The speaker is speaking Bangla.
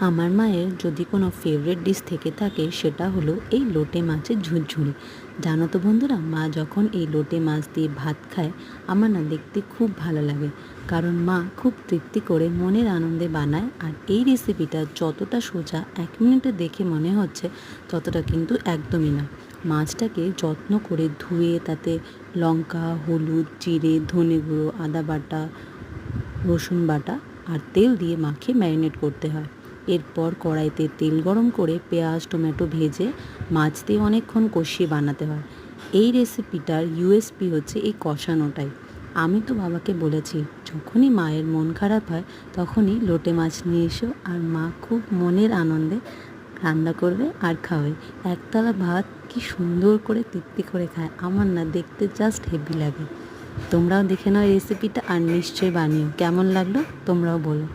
আমার মায়ের যদি কোনো ফেভারিট ডিশ থেকে থাকে সেটা হলো এই লোটে মাছের ঝুরঝুরি। জানো তো বন্ধুরা, মা যখন এই লোটে মাছ দিয়ে ভাত খায় আমার না দেখতে খুব ভালো লাগে, কারণ মা খুব তৃপ্তি করে মনের আনন্দে বানায়। আর এই রেসিপিটা যতটা সোজা 1 মিনিটে দেখে মনে হচ্ছে ততটা কিন্তু একদমই না। মাছটাকে যত্ন করে ধুয়ে তাতে লঙ্কা, হলুদ, জিরে, ধনে গুঁড়ো, আদা বাটা, রসুন বাটা আর তেল দিয়ে মাখিয়ে ম্যারিনেট করতে হয়। এরপর কড়াইতে তেল গরম করে পেঁয়াজ টমেটো ভেজে মাছ দিয়ে অনেকক্ষণ কষিয়ে বানাতে হয়। এই রেসিপিটার ইউএসপি হচ্ছে এই কষানোটাই। আমি তো বাবাকে বলেছি যখনই মায়ের মন খারাপ হয় তখনই লোটে মাছ নিয়ে এসো, আর মা খুব মনের আনন্দে রান্না করবে আর খাবে। একতলা ভাত কি সুন্দর করে তৃপ্তি করে খায়, আমার না দেখতে জাস্ট হেভি লাগে। তোমরাও দেখে নাও এই রেসিপিটা আর নিশ্চয়ই বানিও। কেমন লাগলো তোমরাও বলো।